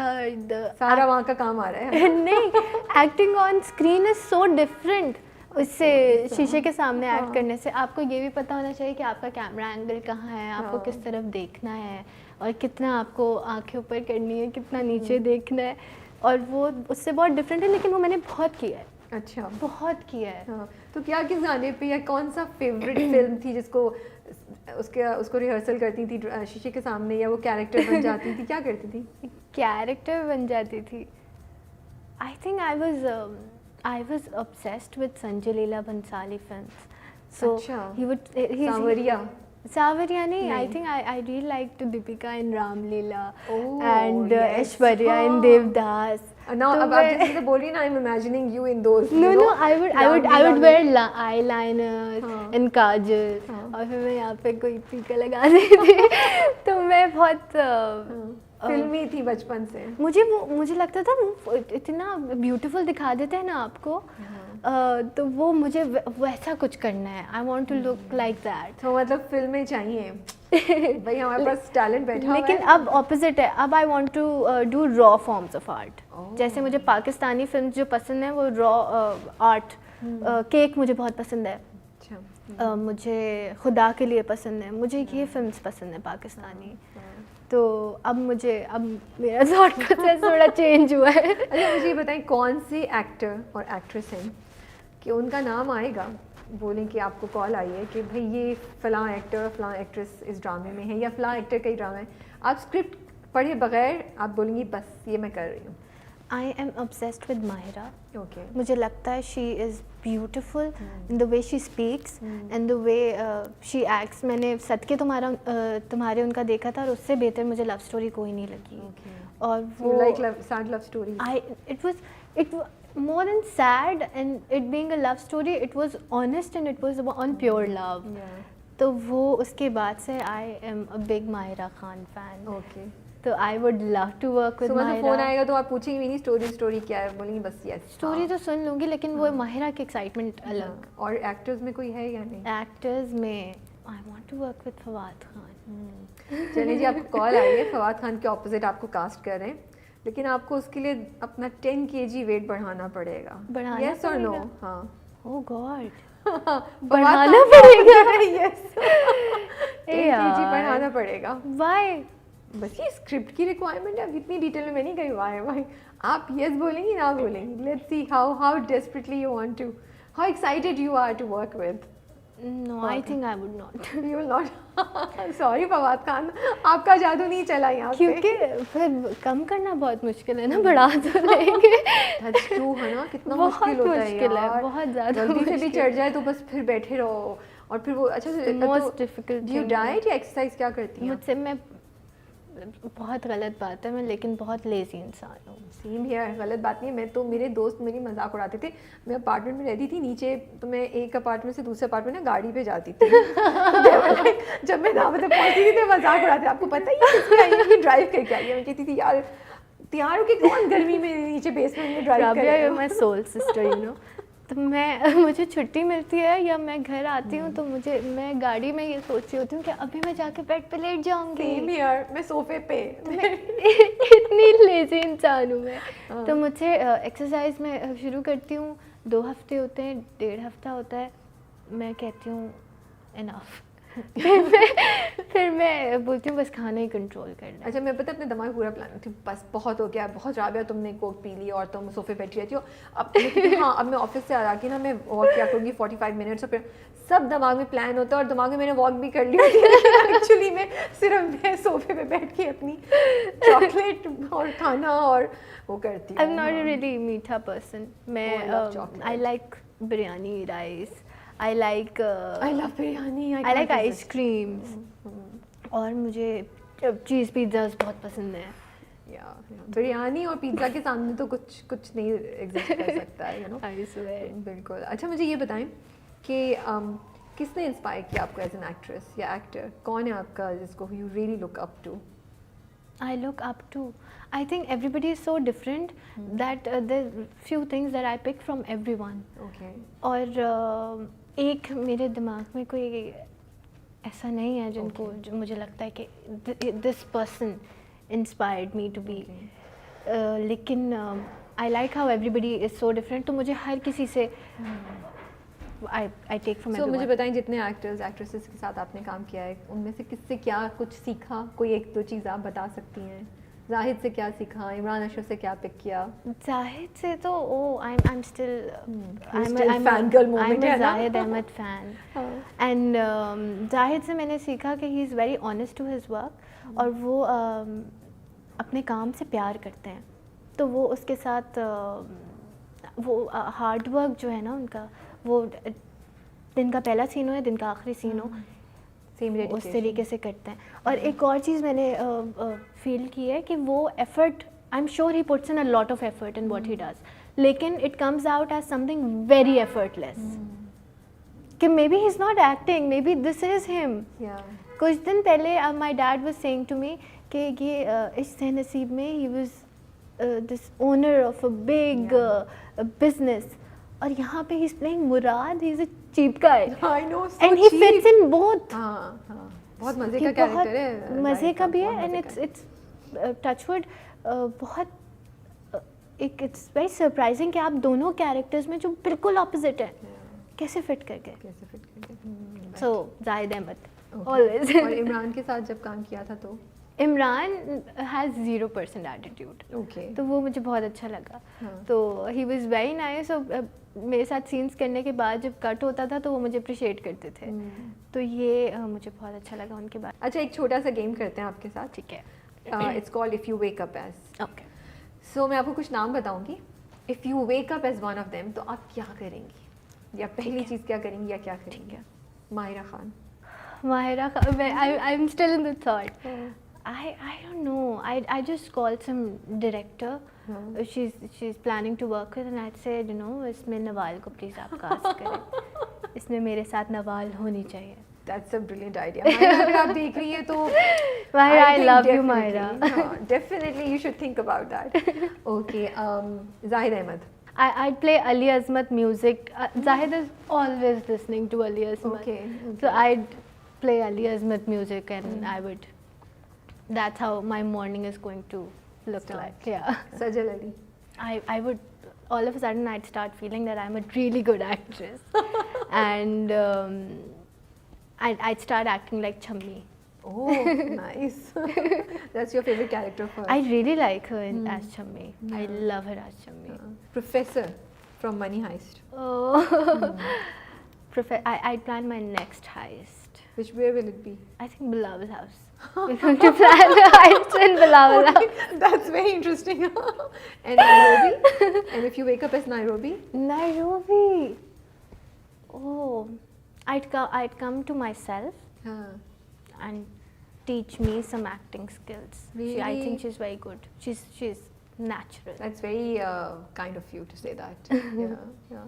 سارا وہاں کا کام آ رہا ہے. نہیں, acting on screen is so different اس سے شیشے کے سامنے ایکٹ کرنے سے. آپ کو یہ بھی پتہ ہونا چاہیے کہ آپ کا کیمرہ اینگل کہاں ہے, آپ کو کس طرف دیکھنا ہے, اور کتنا آپ کو آنکھیں اوپر کرنی ہے, کتنا نیچے دیکھنا ہے, اور وہ اس سے بہت ڈفرینٹ ہے. لیکن وہ میں نے بہت کیا ہے. اچھا, بہت کیا ہے. تو کیا کس گانے پہ یا کون سا فیوریٹ فلم تھی جس کو اس کو ریہرسل کرتی تھی شیشے کے سامنے, یا وہ کیریکٹر بن جاتی تھی, کیا کرتی تھی؟ کیریکٹر بن جاتی تھی. I think I was obsessed with Sanjay Leela Bhansali films. So Savarya nahi, I think I really liked Deepika in Ram Leela and Aishwarya in Devdas. Now ab aap jis bol rahi na, I'm imagining you in those. No, I would wear eyeliner and kajal, اور پھر میں یہاں پہ کوئی ٹیکا لگا دیتی تھی. تو میں بہت فلمی تھی بچپن سے. مجھے لگتا تھا وہ اتنا بیوٹیفل دکھا دیتے ہیں نا آپ کو, تو وہ مجھے ویسا کچھ کرنا ہے. I want to look like that. تو مطلب فلمیں چاہیے بھائی, ہمارے پاس ٹیلنٹ بیٹھا ہوا ہے. لیکن اب اپوزٹ ہے, اب آئی وانٹ ٹو ڈو را فارمس آف آرٹ. جیسے مجھے پاکستانی فلم جو پسند ہیں وہ را آرٹ, کیک مجھے بہت پسند ہے, مجھے خدا کے لیے پسند ہے, مجھے یہ فلمس پسند ہیں پاکستانی. تو اب میرا تھاٹ پروسیس تھوڑا چینج ہوا ہے. اچھا مجھے یہ بتائیں, کون سے ایکٹر اور ایکٹریس ہیں کہ ان کا نام آئے گا, بولیں کہ آپ کو کال آئی ہے کہ بھائی یہ فلاں ایکٹر فلاں ایکٹریس اس ڈرامے میں ہے, یا فلاں ایکٹر کا ہی ڈرامہ ہے, آپ اسکرپٹ پڑھے بغیر آپ بولیں گی بس یہ میں کر رہی ہوں؟ I am obsessed with Mahira. Okay. مجھے لگتا ہے she is beautiful in the way she speaks and the way she acts. میں نے صدقے تمہارے ان کا دیکھا تھا, اور اس سے بہتر مجھے لو اسٹوری کوئی نہیں لگی. اور وہ like sad love stories. It was more than sad, and it being a love story, it was honest and it was on pure love. تو وہ اس کے بعد سے I am a big Mahira Khan fan. Okay. تو I would love to work with Mahira. Phone آئے گا تو آپ پوچھیں گی نہیں اسٹوری کیا ہے, بولیں گی بس یس. اسٹوری تو سن لوں گی, لیکن وہ ماہرہ کی ایکسائٹمنٹ الگ. اور ایکٹرز میں کوئی ہے یا نہیں؟ ایکٹرز میں I want to work with Fawad Khan. چلیں جی، آپ کو کال آئی ہے، فواد خان کے اپوزٹ آپ کو کاسٹ کر رہے ہیں، لیکن آپ کو اس کے لیے اپنا 10 kg ویٹ بڑھانا پڑے گا. یس اور نو؟ ہاں. Oh God. بڑھانا پڑے گا. یس. 10 kg بڑھانا پڑے گا. Why? بس یہ اسکرپٹ کی ریکوائرمنٹ ہے. اب اتنی ڈیٹیل میں نہیں گئی وائے بھائی. آپ یس بولیں گی نہ بولیں گی؟ Let's see how desperately you want to, how excited you are to work with. No, I think I would not. You will not. Sorry Fawad Khan, آپ کا جادو نہیں چلا یہاں پہ. کیونکہ پھر کم کرنا بہت مشکل ہے نا، بڑھا تو لیں گے. That's true ہے نا، کتنا مشکل ہوتا ہے یار. بہت زیادہ جلدی سے بھی چڑھ جائے تو بس پھر بیٹھے رہو. اور پھر وہ اچھا most difficult. Do you diet یا ایکسرسائز کیا کرتی ہیں؟ مجھ سے میں بہت غلط بات ہے میں لیکن بہت لیزی انسان ہوں. Same here. غلط بات نہیں ہے. میں تو میرے دوست میری مذاق اڑاتے تھے. میں اپارٹمنٹ میں رہتی تھی نیچے، تو میں ایک اپارٹمنٹ سے دوسرے اپارٹمنٹ نا گاڑی پہ جاتی تھی. جب میں دعوت پہ پہنچتی تھی تو مذاق اڑاتے. آپ کو پتہ ہی ہے ڈرائیو کر کے آئی ہے. میں کہتی تھی یار تیار ہو کے کون گرمی میں نیچے بیسمنٹ میں ڈرائیو کر رہی ہے. مائی سول سسٹر یو نو. تو مجھے چھٹی ملتی ہے یا میں گھر آتی ہوں تو میں گاڑی میں یہ سوچ رہی ہوتی ہوں کہ ابھی میں جا کے بیڈ پہ لیٹ جاؤں گی. Same here. میں صوفے پہ. اتنی لیزی انسان ہوں میں. تو مجھے ایکسرسائز میں شروع کرتی ہوں، 2 ہفتے ہوتے ہیں، 1.5 ہفتہ ہوتا ہے، میں کہتی ہوں انف. پھر میں بولتی ہوں بس کھانا ہی کنٹرول کرنا. اچھا میں پتہ اپنے دماغ میں پورا پلان تھی، بس بہت ہو گیا، بہت رابعہ تم نے کوک پی لی اور تم صوفے بیٹھی رہتی ہو. اب ہاں اب میں آفس سے آ کے نا میں واک کیا کروں گی 45 منٹس. اور پھر سب دماغ میں پلان ہوتا ہے اور دماغ میں میں نے واک بھی کر لی ہوتی ہے. ایکچولی میں صرف میں صوفے پہ بیٹھ کے اپنی چاکلیٹ اور کھانا اور وہ کرتی ہوں. I'm not a really میٹھا پرسن. میں I like biryani rice. I like biryani. I like ice creams. اور مجھے چیز پیزاز بہت پسند ہے. بریانی اور پیزا کے سامنے تو کچھ نہیں ایگزسٹ کر سکتا ہے. بالکل. اچھا مجھے یہ بتائیں کہ کس نے انسپائر کیا آپ کو ایز این ایکٹریس یا ایکٹر؟ کون ہے آپ کا جس کو you really look up to? I look up to. I think everybody is so different that there few things that I pick from everyone. Okay. اور ایک میرے دماغ میں کوئی ایسا نہیں ہے جن کو جو مجھے لگتا ہے کہ this person inspired me to be. لیکن I like how everybody is so different. تو مجھے ہر کسی سے I take from everyone. مجھے بتائیں جتنے ایکٹرز ایکٹریسز کے ساتھ آپ نے کام کیا ہے ان میں سے کس سے کیا کچھ سیکھا؟ کوئی 1-2 چیز آپ بتا سکتی ہیں. زاہد سے کیا سیکھا؟ عمران اشرف سے کیا پک کیا؟ زاہد سے تو I'm still fangirl moment ہے نا. زاہد احمد فین. اینڈ زاہد سے میں نے سیکھا کہ he is very honest to his work اور وہ اپنے کام سے پیار کرتے ہیں. تو وہ اس کے ساتھ وہ ہارڈ ورک جو ہے نا ان کا، وہ دن کا پہلا سین ہو یا دن کا آخری سین ہو اس طریقے سے کرتے ہیں. اور ایک اور چیز میں نے فیل کی ہے کہ وہ effort I am sure he puts in a lot of effort in what he does, لیکن it comes out as something very effortless. کہ maybe he is not acting, maybe this is him. کچھ دن پہلے my dad was saying to me کہ یہ اس نصیب میں he was this owner of a big business اور یہاں پہ he is playing Murad, he is a cheap guy and he fits in both. بہت مزے کا کیریکٹر ہے، مزے کا بھی ہے اینڈ اٹس ٹچ وڈ بہت ایک اٹس ویری سرپرائزنگ کہ آپ دونوں کیریکٹرز میں جو بالکل اپوزٹ ہیں کیسے فٹ کر گئے. سو زاہد احمد آلویز. اور عمران کے ساتھ جب کام کیا تھا تو عمران ہیز 0% ایٹیٹیوڈ. تو وہ مجھے بہت اچھا لگا. تو ہی واز ویری نائس. میرے ساتھ سینس کرنے کے بعد جب کٹ ہوتا تھا تو وہ مجھے اپریشیٹ کرتے تھے. تو یہ مجھے بہت اچھا لگا ان کے بعد. اچھا ایک چھوٹا سا گیم کرتے ہیں آپ کے ساتھ. ٹھیک ہے. It's called if you wake up as. Okay. So میں آپ کو کچھ نام بتاؤں گی. If you wake up as one of them تو آپ کیا کریں گی یا پہلی چیز کیا کریں گی یا کیا کریں گے؟ Mahira Khan. Mahira Khan. I am still in the thought. I don't know. I just called some director. She's planning to work with and I said, you know, اس میں نوال کو please آپ cast کریں. اس میں میرے ساتھ نوال ہونی چاہیے. That's a brilliant idea. Mahira اگر آپ دیکھ رہی ہیں تو Mahira I love you Mahira. Definitely you should think about that. Okay. Zahid Ahmad. I'd play Ali Azmat music. Zahid is always listening to Ali Azmat. Okay. So I'd play Ali Azmat music and I would, that's how my morning is going to look Start. like. Yeah. Sajal Ali. I would, all of a sudden I'd start feeling that I'm a really good actress. And I'd start acting like Chammi. Oh, nice. That's your favorite character for I really like her as Chammi. I Yeah. love her as Chammi. Professor from Money Heist. Oh. I'd plan my next heist. Where will it be? I think Bilal's house. We're going to plan a heist in Bilal's house. That's very interesting. And Nairobi? And if you wake up as Nairobi? Nairobi. Oh, I'd come to myself and teach me some acting skills. I Really? think she's very good. She's natural. That's very kind of you to say that. Yeah.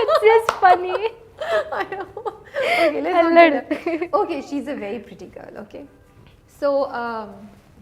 it's just funny. I know. Okay, let's not Allad. do that. Okay, she's a very pretty girl. Okay. So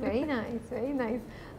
Very nice, very nice.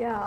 Yeah,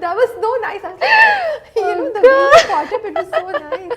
That was so nice. You know the way you caught up, it was so nice.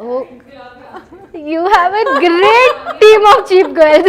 Oh, you have a great team of cheap girls.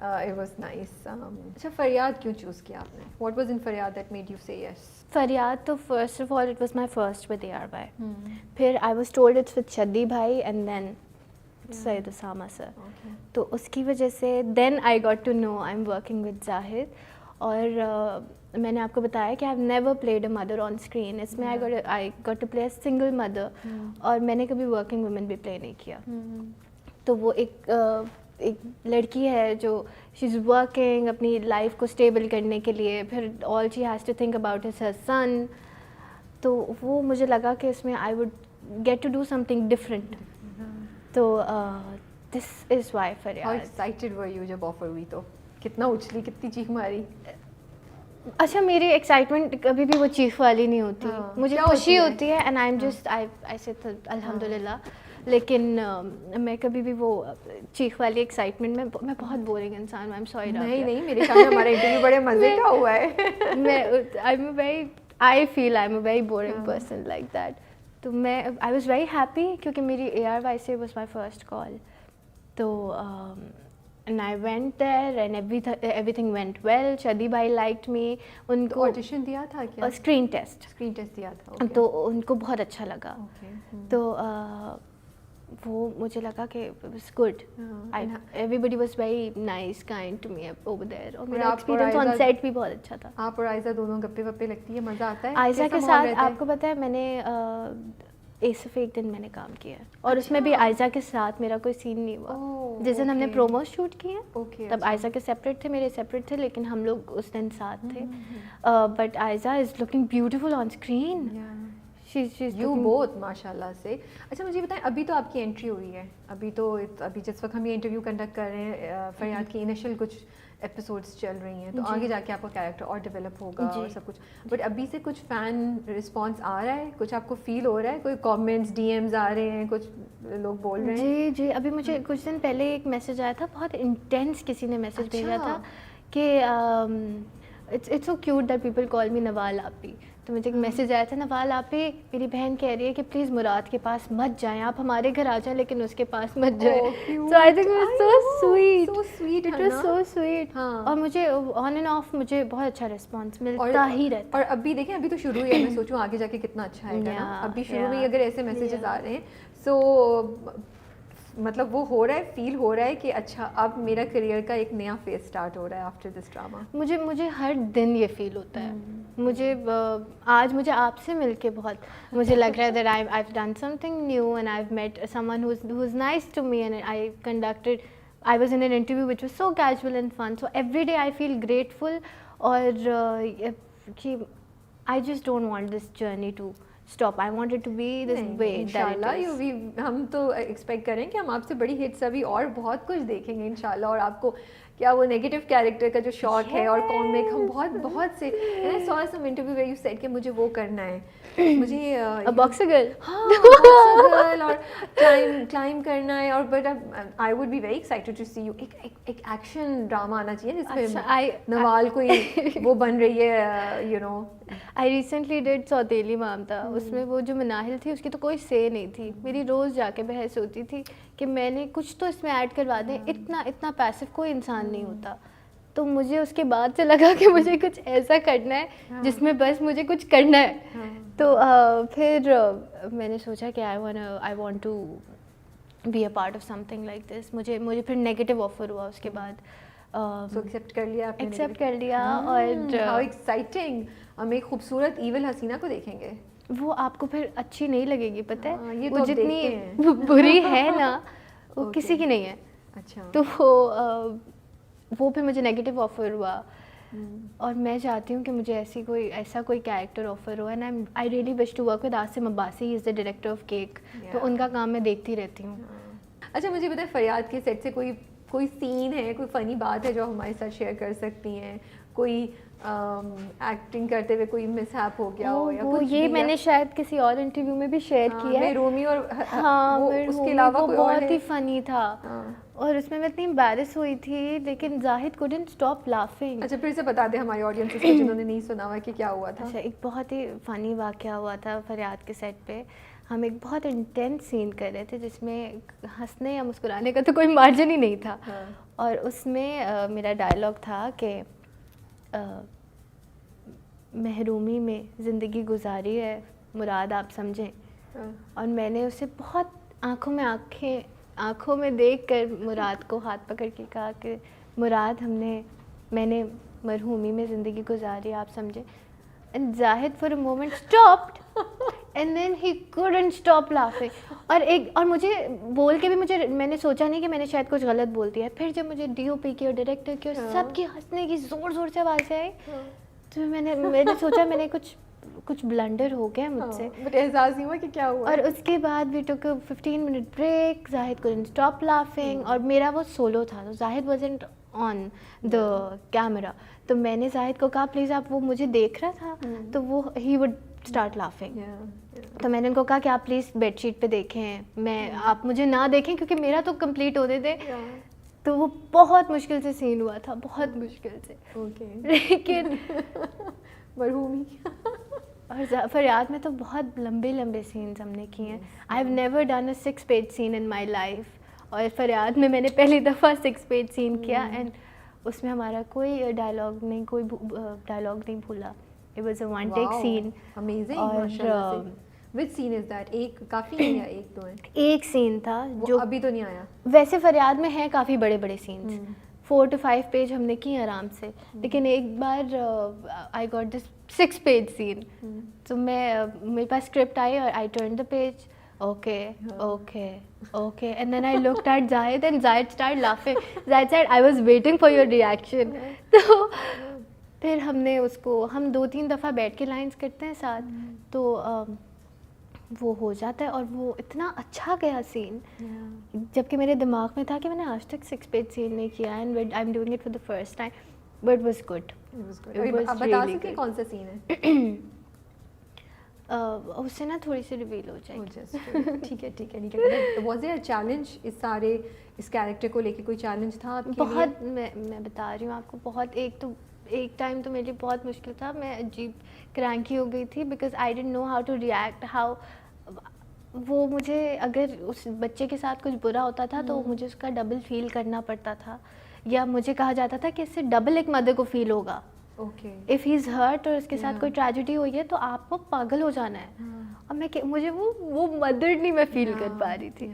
it was nice. اچھا فریاد کیوں choose کیا آپ نے؟ What was in Faryad that made you say yes? فریاد تو first of all it was my first with ARY. پھر I was told it's with شدی بھائی and then سید اسامہ سر. تو اس کی وجہ سے then I got to know I'm working with زاہد. اور میں نے آپ کو بتایا کہ I've never played a mother on screen. اس میں I got to play a single mother. اور میں نے کبھی working women بھی play نہیں کیا. تو وہ ایک لڑکی ہے جو شی از ورکنگ اپنی لائف کو اسٹیبل کرنے کے لیے, پھر all she has to think about his her son. تو وہ مجھے لگا کہ اس میں I would get to do something different. تو this is why Faryaad. How excited were you جب آفر ہوئی؟ تو کتنا اچھلی, کتنی چیخ ماری؟ اچھا میری ایکسائٹمنٹ کبھی بھی وہ چیخ والی نہیں ہوتی, مجھے خوشی ہوتی ہے and I am just I سے الحمد للہ. لیکن میں کبھی بھی وہ چیخ والی ایکسائٹمنٹ میں بہت بورنگ انسان ہوں. I am sorry. نہیں میرے خیال میں ہمارا انٹرویو بڑے مزے کا ہوا ہے. I feel I'm a very boring person like that. تو میں I was very happy کیونکہ میری ARY سے was my first call. تو and I went there and everything went well. شدی بھائی liked me. ان کو آڈیشن دیا تھا کیا؟ اسکرین ٹیسٹ دیا تھا. تو ان کو بہت اچھا لگا. تو وہ مجھے لگا کہ it was good. Everybody was very nice, kind to me over there. اور میرا ایکسپیرینس آن سیٹ بھی بہت اچھا تھا. آپ اور آئزہ دونوں گپے وپے لگتی ہے, مزہ آتا ہے آئزہ کے ساتھ؟ آپ کو پتہ ہے میں نے صرف ایک دن میں نے کام کیا ہے, اور اس میں بھی آئزہ کے ساتھ میرا کوئی سین نہیں ہوا. جس دن ہم نے پرومو شوٹ کیے ہیں تب آئزہ کے سیپریٹ تھے, میرے سیپریٹ تھے, لیکن ہم لوگ اس دن ساتھ تھے. But Aiza is looking beautiful on screen. You both ماشاء اللہ سے. اچھا مجھے بتائیں, ابھی تو آپ کی انٹری ہوئی ہے, ابھی جس وقت ہم یہ انٹرویو کنڈکٹ کر رہے ہیں فریاد کی انیشیل کچھ ایپیسوڈس چل رہی ہیں, تو آگے جا کے آپ کا کیریکٹر اور ڈیولپ ہوگا اور سب کچھ. بٹ ابھی سے کچھ فین رسپانس آ رہا ہے, کچھ آپ کو فیل ہو رہا ہے, کوئی کامنٹس ڈی ایمز آ رہے ہیں, کچھ لوگ بول رہے ہیں؟ جی ابھی مجھے کچھ دن پہلے ایک میسج آیا تھا, بہت انٹینس کسی نے میسج بھیجا تھا کہ it's so cute that people call me Nawal آپی. تو مجھے ایک میسج آیا تھا, نوال آپی میری بہن کہہ رہی ہے کہ پلیز مراد کے پاس مت جائیں, آپ ہمارے گھر آ جائیں لیکن اس کے پاس مت جائیں. So I think it was so sweet. اور مجھے آن اینڈ آف مجھے بہت اچھا رسپانس ملتا ہی رہتا. اور ابھی دیکھیں, ابھی تو شروع ہی ہے, میں سوچوں آگے جا کے کتنا اچھا آئے گا. ابھی شروع میں اگر ایسے میسیجز آ رہے ہیں, سو مطلب وہ ہو رہا ہے, فیل ہو رہا ہے کہ اچھا اب میرا کریئر کا ایک نیا فیز اسٹارٹ ہو رہا ہے آفٹر دس ڈراما. مجھے ہر دن یہ فیل ہوتا ہے. آج مجھے آپ سے مل کے بہت مجھے لگ رہا ہے that I've done something new and I've met someone who's nice to me and I was in an interview which was so casual and fun. So every day I feel grateful اور I just don't want this journey to stop. I want it to be this way. انشاءاللہ ہم تو expect کریں کہ ہم آپ سے بڑی ہٹس ابھی اور بہت کچھ دیکھیں گے انشاءاللہ. اور آپ کو کیا وہ نیگیٹو کیریکٹر کا جو شوق ہے اور کامک, ہم بہت سے سو سم انٹرویو ویئر یو سیڈ کہ مجھے وہ کرنا ہے, مجھے باکسر گرل, اور کلائم کرنا ہے. اور but I would be very excited to see you ایک ایکشن ڈرامہ آنا چاہیے جس میں نوال کوئی وہ بن رہی ہے, you know. I recently did Sauteli Mamta. اس میں وہ جو مناہل تھی اس کی تو کوئی سے نہیں تھی. میری روز جا کے بحث ہوتی تھی کہ میں نے کچھ تو اس میں ایڈ کروا دیں. اتنا پیسو کوئی انسان نہیں ہوتا. تو مجھے اس کے بعد سے لگا کہ مجھے کچھ ایسا کرنا ہے جس میں بس مجھے کچھ کرنا ہے. تو پھر میں نے سوچا کہ I want to be a part of something like this. مجھے پھر نیگیٹو آفر ہوا اس کے بعد. ایکسیپٹ کر لیا آپ نے؟ ایکسیپٹ کر لیا. اور ہاؤ ایکسائٹنگ. ہم ایک خوبصورت ایول حسینہ کو دیکھیں گے. وہ آپ کو پھر اچھی نہیں لگے گی, پتہ ہے وہ جتنی بری ہے نا وہ کسی کی نہیں ہے. اچھا. تو وہ پھر مجھے نیگیٹو آفر ہوا, اور میں چاہتی ہوں کہ مجھے ایسا کوئی کیریکٹر آفر ہوا. And I really wish to work with Asim Abbasi. He is the director of Cake. تو ان کا کام میں دیکھتی رہتی ہوں. اچھا مجھے بتائیں, فریاد کے سیٹ سے کوئی سین ہے, کوئی فنی بات ہے جو ہمارے ساتھ شیئر کر سکتی ہیں؟ کوئی ایکٹنگ کرتے ہوئے کوئی مس ہیپ ہو گیا ہو, یا کچھ؟ یہ میں نے شاید کسی اور انٹرویو میں بھی شیئر کیا ہے. رومی اور ہاں, اس کے علاوہ کوئی بہت ہی فنی تھا, اور اس میں اتنی امبیرس ہوئی تھی لیکن زاہد couldn't stop laughing. اچھا پھر سے بتا دیں ہماری آڈینس کو جنہوں نے نہیں سنا ہوا کہ کیا ہوا تھا. اچھا, ایک بہت ہی فنی واقعہ ہوا تھا فریاد کے سیٹ پہ. ہم ایک بہت انٹینس سین کر رہے تھے جس میں ہنسنے یا مسکرانے کا تو کوئی مارجن ہی نہیں تھا. اور اس میں میرا ڈائلاگ تھا کہ محرومی میں زندگی گزاری ہے مراد آپ سمجھیں. اور میں نے اسے بہت آنکھوں میں دیکھ کر مراد کو ہاتھ پکڑ کے کہا کہ مراد میں نے مرحومی میں زندگی گزاری آپ سمجھیں. And Zahid for a moment stopped and then he couldn't stop laughing. اور مجھے بول کے بھی میں نے سوچا نہیں کہ میں نے شاید کچھ غلط بول دیا. پھر جب مجھے ڈی او پی کی اور ڈائریکٹر کی اور سب کی ہنسنے کی زور زور سے آوازیں آئی تو میں نے سوچا میں نے کچھ بلنڈر ہو گیا مجھ سے. بٹ احساس نہیں ہوا کہ کیا ہوا. اور اس کے بعد وی ٹوک 15 minute break. زاہد couldn't stop laughing. اور میرا وہ سولو تھا تو زاہد wasn't on the camera. تو میں نے زاہد کو کہا پلیز آپ وہ مجھے دیکھ رہا تھا تو وہ he would start laughing. تو میں نے ان کو کہا کہ آپ پلیز بیڈ شیٹ پہ دیکھیں آپ مجھے نہ دیکھیں کیونکہ میرا تو کمپلیٹ ہوتے تھے. تو وہ بہت مشکل سے سین ہوا تھا, بہت مشکل سے. لیکن مرحومی اور فریاد میں تو بہت لمبے لمبے سینز ہم نے کیے ہیں. آئی have never done a 6 page scene in my life. اور فریاد میں نے پہلی دفعہ 6 page scene کیا اینڈ اس میں ہمارا کوئی ڈائلاگ نہیں بھولا. It was a one take scene. Amazing. اور which scene is that? ایک کافی ہے یا ایک دو ہیں؟ ایک سین تھا جو ابھی تو نہیں آیا. ویسے فریاد میں ہیں کافی بڑے بڑے سینس 4 to 5 page ہم نے کی آرام سے. لیکن ایک بار I got this 6 page scene. تو میرے پاس اسکرپٹ آئی اور I turned the page. Okay. And then I looked at Zahid and Zahid started laughing. Zahid said, I was waiting for your reaction. تو پھر ہم نے اس کو ہم 2-3 دفعہ بیٹھ کے لائنس کرتے ہیں ساتھ تو وہ ہو جاتا ہے اور وہ اتنا اچھا گیا سین جبکہ میرے دماغ میں تھا کہ میں نے آج تک 6 page scene نہیں کیا and I am doing it for the first time but was good. آپ بتا سکتے کون سا سین ہے؟ اس سے نا تھوڑی سی ریویل ہو جائے گی. ٹھیک ہے. واز دیر اے چیلنج اس کیریکٹر کو لے کے کوئی چیلنج تھا آپ کے لیے؟ بہت. میں بتا رہی ہوں آپ کو بہت. ایک ٹائم تو میرے لیے بہت مشکل تھا. میں عجیب کرینکی ہو گئی تھی because I didn't know how to react. وہ مجھے اگر اس بچے کے ساتھ کچھ برا ہوتا تھا تو مجھے اس کا ڈبل فیل کرنا پڑتا تھا یا مجھے کہا جاتا تھا کہ اس سے ڈبل ایک مدر کو فیل ہوگا. اف ہی از ہرٹ اور اس کے ساتھ کوئی ٹریجڈی ہوئی ہے تو آپ کو پاگل ہو جانا ہے. اور مجھے وہ مدر نہیں میں فیل کر پا رہی تھی.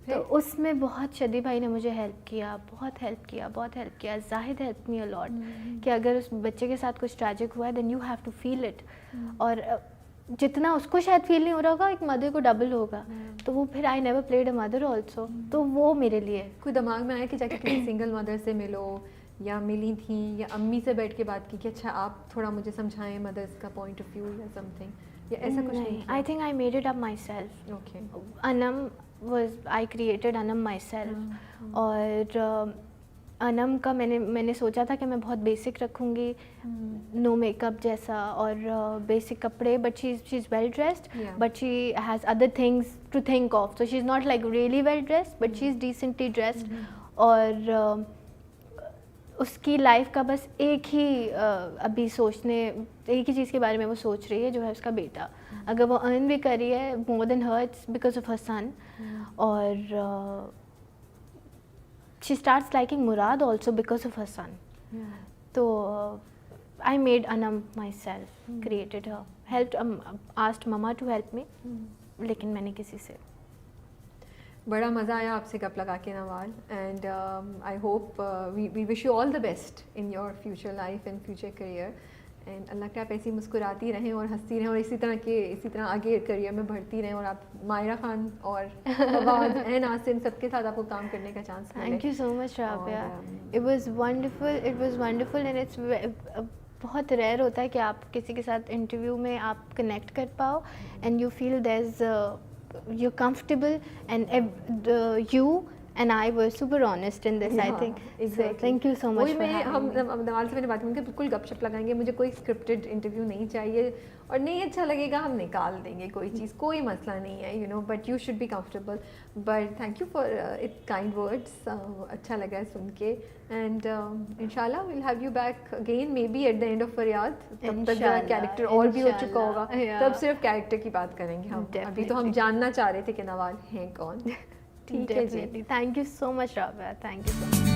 تو اس میں بہت شدی بھائی نے مجھے ہیلپ کیا, بہت ہیلپ کیا. زاہد ہیلپ می اے لاٹ کہ اگر اس بچے کے ساتھ کچھ ٹریجک ہوا ہے then you have to feel it. اور جتنا اس کو شاید فیل نہیں ہو رہا ہوگا ایک مدر کو ڈبل ہوگا. تو وہ پھر I never played a mother also. تو وہ میرے لیے کوئی دماغ میں آیا کہ جا کے کسی سنگل مدر سے ملو یا ملی تھیں یا امی سے بیٹھ کے بات کی کہ اچھا آپ تھوڑا مجھے سمجھائیں مدرس کا پوائنٹ آف ویو یا سم تھنگ, یا ایسا کچھ نہیں؟ I think I made it up myself. Anum I created Anum myself. اور انم کا میں نے سوچا تھا کہ میں بہت بیسک رکھوں گی, نو میک اپ جیسا اور بیسک کپڑے, but she is well dressed but she has other things to think of. So she is not like really well dressed but she is decently dressed. اور اس کی life کا بس ایک ہی چیز کے بارے میں وہ سوچ رہی ہے جو ہے اس کا بیٹا. اگر وہ ارن بھی کر رہی ہے more than her it's because of her son. اور she starts liking Murad also because of her son. تو آئی میڈ انم myself, created her, help asked mama to help me. لیکن میں نے کسی سے بڑا مزہ آیا آپ سے گپ لگا کے Nawal. And I hope we wish you all the best in your future life and future career. And Allah کا آپ ایسی مسکراتی رہیں اور ہنستی رہیں اور اسی طرح آگے کریئر میں بڑھتی رہیں اور آپ مائرہ خان اور فواد اینڈ آسن سب کے ساتھ آپ کو کام کرنے کا چانس ملے. Thank you so much Rabia. It was wonderful and it's بہت ریئر ہوتا ہے کہ آپ کسی کے ساتھ انٹرویو میں آپ کنیکٹ کر پاؤ and you feel there is you're comfortable and you and I were super honest in this. I think so thank you so much for having me. ہم نوال سے میں نے بات کی کہ بالکل گپ شپ لگائیں گے, مجھے کوئی اسکرپٹڈ انٹرویو نہیں چاہیے اور نہیں اچھا لگے گا ہم نکال دیں گے کوئی چیز, کوئی مسئلہ نہیں ہے, you know, but you should be comfortable. But thank you for it kind words, اچھا لگا ہے سن کے. اینڈ انشاء اللہ we'll have you back again maybe at the end of Faryaad. تب تک کیریکٹر اور بھی ہو چکا ہوگا, تب صرف کیریکٹر کی بات کریں گے ہم. ابھی تو ہم جاننا چاہ رہے تھے کہ نوال ہیں کون. ٹھیک ہے جی. Thank you so much Rabia. Thank you so much.